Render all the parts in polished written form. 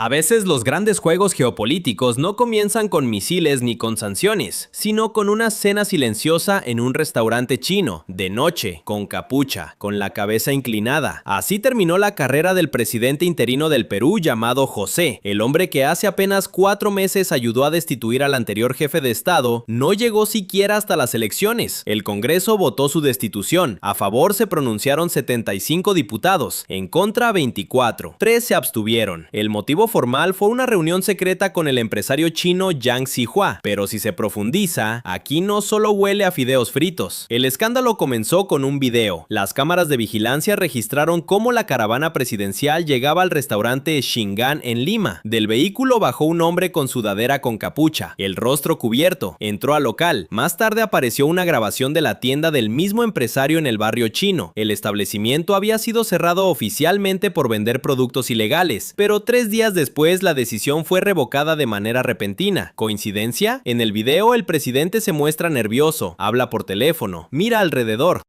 A veces los grandes juegos geopolíticos no comienzan con misiles ni con sanciones, sino con una cena silenciosa en un restaurante chino, de noche, con capucha, con la cabeza inclinada. Así terminó la carrera del presidente interino del Perú llamado José. El hombre que hace apenas 4 meses ayudó a destituir al anterior jefe de Estado, no llegó siquiera hasta las elecciones. El Congreso votó su destitución. A favor se pronunciaron 75 diputados, en contra 24. 3 se abstuvieron. El motivo formal fue una reunión secreta con el empresario chino Yang Zihua, pero si se profundiza, aquí no solo huele a fideos fritos. El escándalo comenzó con un video. Las cámaras de vigilancia registraron cómo la caravana presidencial llegaba al restaurante Shingan en Lima. Del vehículo bajó un hombre con sudadera con capucha, el rostro cubierto, entró al local. Más tarde apareció una grabación de la tienda del mismo empresario en el barrio chino. El establecimiento había sido cerrado oficialmente por vender productos ilegales, pero 3 días después la decisión fue revocada de manera repentina. ¿Coincidencia? En el video el presidente se muestra nervioso, habla por teléfono, mira alrededor.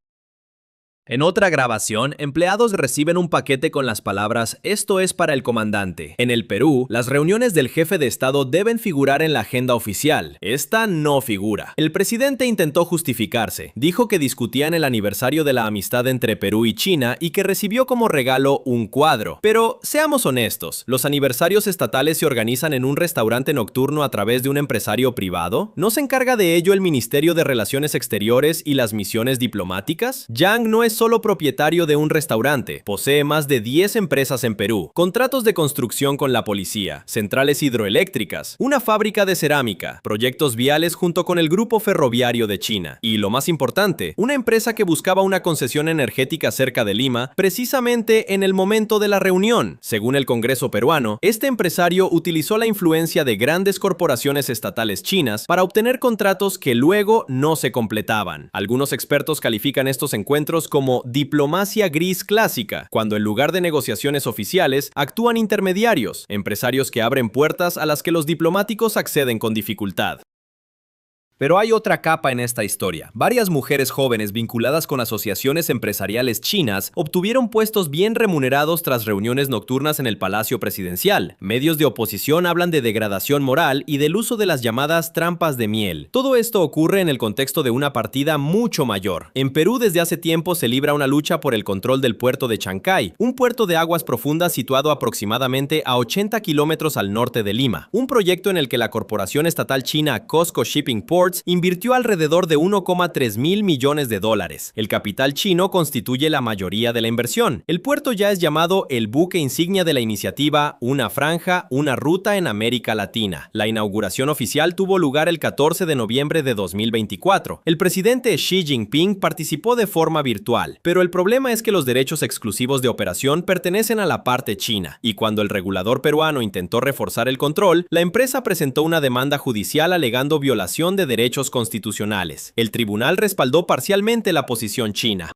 En otra grabación, empleados reciben un paquete con las palabras "Esto es para el comandante". En el Perú, las reuniones del jefe de Estado deben figurar en la agenda oficial. Esta no figura. El presidente intentó justificarse. Dijo que discutían el aniversario de la amistad entre Perú y China y que recibió como regalo un cuadro. Pero seamos honestos, ¿los aniversarios estatales se organizan en un restaurante nocturno a través de un empresario privado? ¿No se encarga de ello el Ministerio de Relaciones Exteriores y las misiones diplomáticas? Yang no es solo propietario de un restaurante, posee más de 10 empresas en Perú, contratos de construcción con la policía, centrales hidroeléctricas, una fábrica de cerámica, proyectos viales junto con el grupo ferroviario de China y, lo más importante, una empresa que buscaba una concesión energética cerca de Lima precisamente en el momento de la reunión. Según el Congreso peruano, este empresario utilizó la influencia de grandes corporaciones estatales chinas para obtener contratos que luego no se completaban. Algunos expertos califican estos encuentros como diplomacia gris clásica, cuando en lugar de negociaciones oficiales actúan intermediarios, empresarios que abren puertas a las que los diplomáticos acceden con dificultad. Pero hay otra capa en esta historia. Varias mujeres jóvenes vinculadas con asociaciones empresariales chinas obtuvieron puestos bien remunerados tras reuniones nocturnas en el Palacio Presidencial. Medios de oposición hablan de degradación moral y del uso de las llamadas trampas de miel. Todo esto ocurre en el contexto de una partida mucho mayor. En Perú desde hace tiempo se libra una lucha por el control del puerto de Chancay, un puerto de aguas profundas situado aproximadamente a 80 kilómetros al norte de Lima. Un proyecto en el que la corporación estatal china COSCO Shipping Ports invirtió alrededor de 1,3 mil millones de dólares. El capital chino constituye la mayoría de la inversión. El puerto ya es llamado el buque insignia de la iniciativa Una Franja, una Ruta en América Latina. La inauguración oficial tuvo lugar el 14 de noviembre de 2024. El presidente Xi Jinping participó de forma virtual, pero el problema es que los derechos exclusivos de operación pertenecen a la parte china, y cuando el regulador peruano intentó reforzar el control, la empresa presentó una demanda judicial alegando violación de derechos constitucionales. El tribunal respaldó parcialmente la posición china.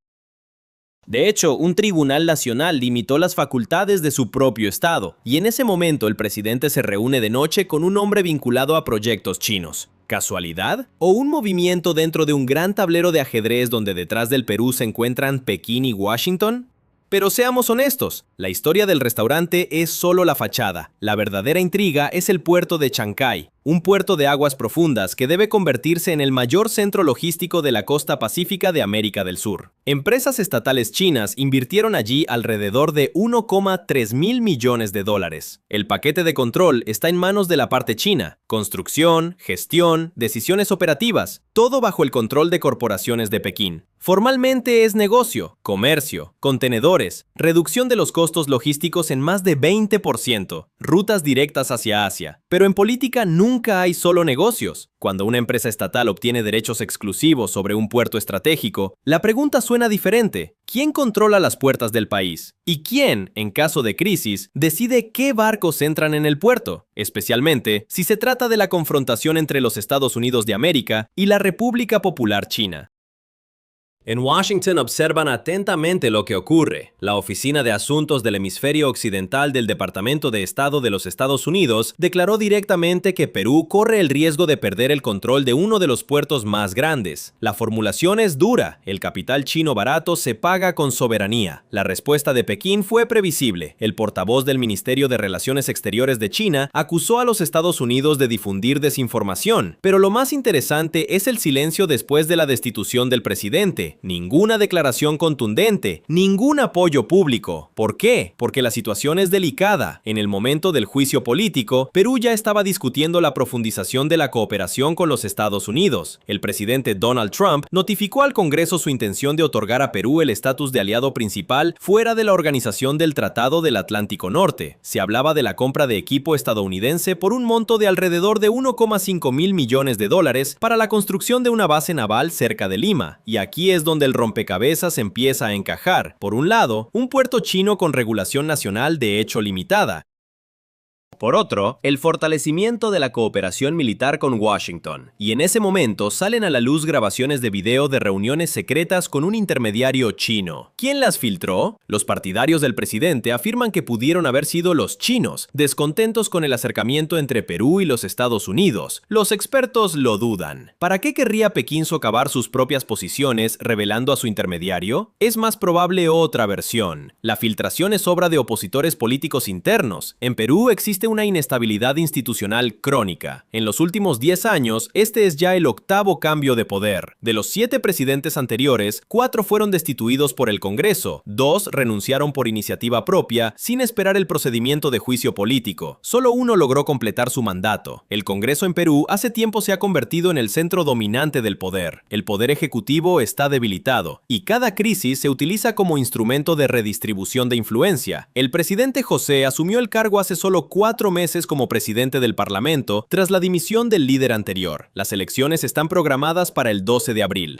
De hecho, un tribunal nacional limitó las facultades de su propio estado, y en ese momento el presidente se reúne de noche con un hombre vinculado a proyectos chinos. ¿Casualidad? ¿O un movimiento dentro de un gran tablero de ajedrez donde detrás del Perú se encuentran Pekín y Washington? Pero seamos honestos, la historia del restaurante es solo la fachada. La verdadera intriga es el puerto de Chancay, un puerto de aguas profundas que debe convertirse en el mayor centro logístico de la costa pacífica de América del Sur. Empresas estatales chinas invirtieron allí alrededor de 1,3 mil millones de dólares. El paquete de control está en manos de la parte china. Construcción, gestión, decisiones operativas, todo bajo el control de corporaciones de Pekín. Formalmente es negocio, comercio, contenedores, reducción de los costos logísticos en más de 20%, rutas directas hacia Asia. Pero en política nunca hay solo negocios. Cuando una empresa estatal obtiene derechos exclusivos sobre un puerto estratégico, la pregunta suena diferente. ¿Quién controla las puertas del país? ¿Y quién, en caso de crisis, decide qué barcos entran en el puerto? Especialmente si se trata de la confrontación entre los Estados Unidos de América y la República Popular China. En Washington observan atentamente lo que ocurre. La Oficina de Asuntos del Hemisferio Occidental del Departamento de Estado de los Estados Unidos declaró directamente que Perú corre el riesgo de perder el control de uno de los puertos más grandes. La formulación es dura: el capital chino barato se paga con soberanía. La respuesta de Pekín fue previsible. El portavoz del Ministerio de Relaciones Exteriores de China acusó a los Estados Unidos de difundir desinformación, pero lo más interesante es el silencio después de la destitución del presidente. Ninguna declaración contundente, ningún apoyo público. ¿Por qué? Porque la situación es delicada. En el momento del juicio político, Perú ya estaba discutiendo la profundización de la cooperación con los Estados Unidos. El presidente Donald Trump notificó al Congreso su intención de otorgar a Perú el estatus de aliado principal fuera de la Organización del Tratado del Atlántico Norte. Se hablaba de la compra de equipo estadounidense por un monto de alrededor de 1,5 mil millones de dólares para la construcción de una base naval cerca de Lima. Y aquí es donde el rompecabezas empieza a encajar. Por un lado, un puerto chino con regulación nacional de hecho limitada. Por otro, el fortalecimiento de la cooperación militar con Washington. Y en ese momento salen a la luz grabaciones de video de reuniones secretas con un intermediario chino. ¿Quién las filtró? Los partidarios del presidente afirman que pudieron haber sido los chinos, descontentos con el acercamiento entre Perú y los Estados Unidos. Los expertos lo dudan. ¿Para qué querría Pekín socavar sus propias posiciones revelando a su intermediario? Es más probable otra versión. La filtración es obra de opositores políticos internos. En Perú existe una inestabilidad institucional crónica. En los últimos 10 años, este es ya el octavo cambio de poder. De los 7 presidentes anteriores, 4 fueron destituidos por el Congreso, 2 renunciaron por iniciativa propia, sin esperar el procedimiento de juicio político. Solo uno logró completar su mandato. El Congreso en Perú hace tiempo se ha convertido en el centro dominante del poder. El poder ejecutivo está debilitado, y cada crisis se utiliza como instrumento de redistribución de influencia. El presidente José asumió el cargo hace solo 4 meses como presidente del Parlamento tras la dimisión del líder anterior. Las elecciones están programadas para el 12 de abril.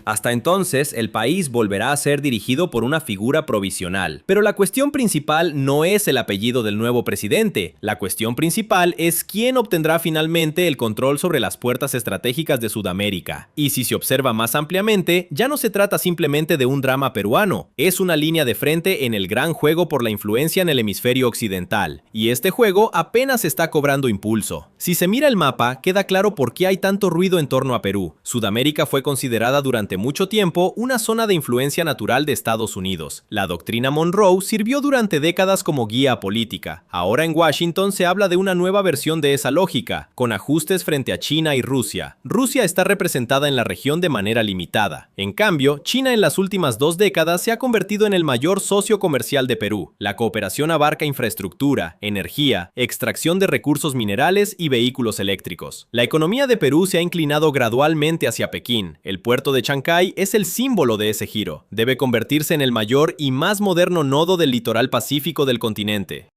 Hasta entonces, el país volverá a ser dirigido por una figura provisional. Pero la cuestión principal no es el apellido del nuevo presidente. La cuestión principal es quién obtendrá finalmente el control sobre las puertas estratégicas de Sudamérica. Y si se observa más ampliamente, ya no se trata simplemente de un drama peruano. Es una línea de frente en el gran juego por la influencia en el hemisferio occidental. Y este juego apenas está cobrando impulso. Si se mira el mapa, queda claro por qué hay tanto ruido en torno a Perú. Sudamérica fue considerada durante mucho tiempo una zona de influencia natural de Estados Unidos. La doctrina Monroe sirvió durante décadas como guía política. Ahora en Washington se habla de una nueva versión de esa lógica, con ajustes frente a China y Rusia. Rusia está representada en la región de manera limitada. En cambio, China en las últimas 2 décadas se ha convertido en el mayor socio comercial de Perú. La cooperación abarca infraestructura, energía, extracción de recursos minerales y vehículos eléctricos. La economía de Perú se ha inclinado gradualmente hacia Pekín. El puerto de Chancay es el símbolo de ese giro. Debe convertirse en el mayor y más moderno nodo del litoral pacífico del continente.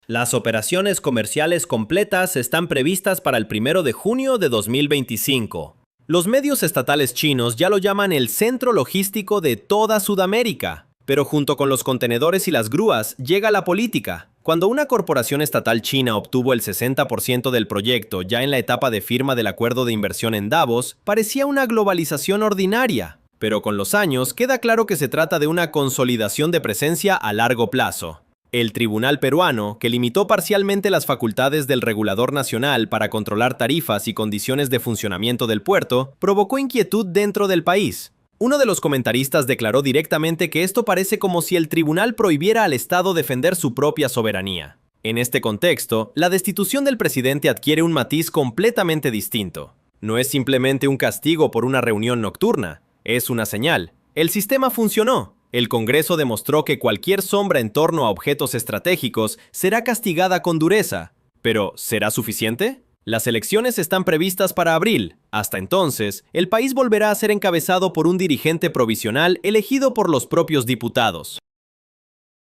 Las operaciones comerciales completas están previstas para el 1 de junio de 2025. Los medios estatales chinos ya lo llaman el centro logístico de toda Sudamérica. Pero junto con los contenedores y las grúas llega la política. Cuando una corporación estatal china obtuvo el 60% del proyecto ya en la etapa de firma del acuerdo de inversión en Davos, parecía una globalización ordinaria. Pero con los años queda claro que se trata de una consolidación de presencia a largo plazo. El tribunal peruano, que limitó parcialmente las facultades del regulador nacional para controlar tarifas y condiciones de funcionamiento del puerto, provocó inquietud dentro del país. Uno de los comentaristas declaró directamente que esto parece como si el tribunal prohibiera al Estado defender su propia soberanía. En este contexto, la destitución del presidente adquiere un matiz completamente distinto. No es simplemente un castigo por una reunión nocturna, es una señal. El sistema funcionó. El Congreso demostró que cualquier sombra en torno a objetos estratégicos será castigada con dureza. ¿Pero será suficiente? Las elecciones están previstas para abril. Hasta entonces, el país volverá a ser encabezado por un dirigente provisional elegido por los propios diputados.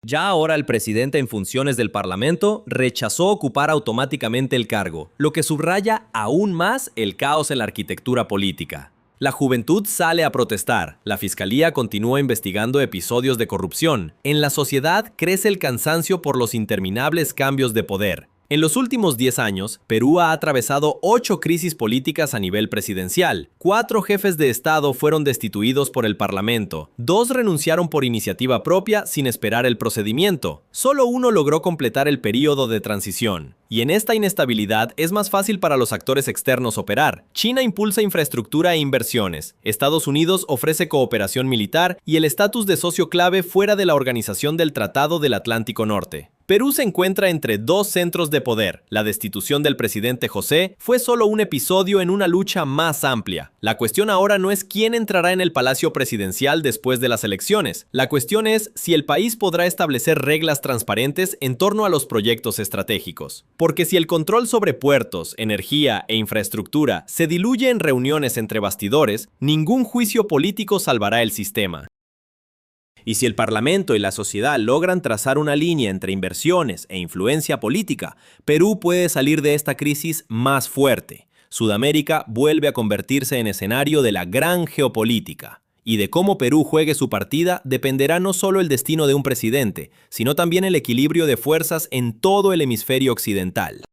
Ya ahora el presidente en funciones del Parlamento rechazó ocupar automáticamente el cargo, lo que subraya aún más el caos en la arquitectura política. La juventud sale a protestar, la fiscalía continúa investigando episodios de corrupción, en la sociedad crece el cansancio por los interminables cambios de poder. En los últimos 10 años, Perú ha atravesado 8 crisis políticas a nivel presidencial. 4 jefes de Estado fueron destituidos por el Parlamento. 2 renunciaron por iniciativa propia sin esperar el procedimiento. Solo uno logró completar el período de transición. Y en esta inestabilidad es más fácil para los actores externos operar. China impulsa infraestructura e inversiones. Estados Unidos ofrece cooperación militar y el estatus de socio clave fuera de la Organización del Tratado del Atlántico Norte. Perú se encuentra entre 2 centros de poder. La destitución del presidente José fue solo un episodio en una lucha más amplia. La cuestión ahora no es quién entrará en el palacio presidencial después de las elecciones. La cuestión es si el país podrá establecer reglas transparentes en torno a los proyectos estratégicos. Porque si el control sobre puertos, energía e infraestructura se diluye en reuniones entre bastidores, ningún juicio político salvará el sistema. Y si el Parlamento y la sociedad logran trazar una línea entre inversiones e influencia política, Perú puede salir de esta crisis más fuerte. Sudamérica vuelve a convertirse en escenario de la gran geopolítica. Y de cómo Perú juegue su partida dependerá no solo el destino de un presidente, sino también el equilibrio de fuerzas en todo el hemisferio occidental.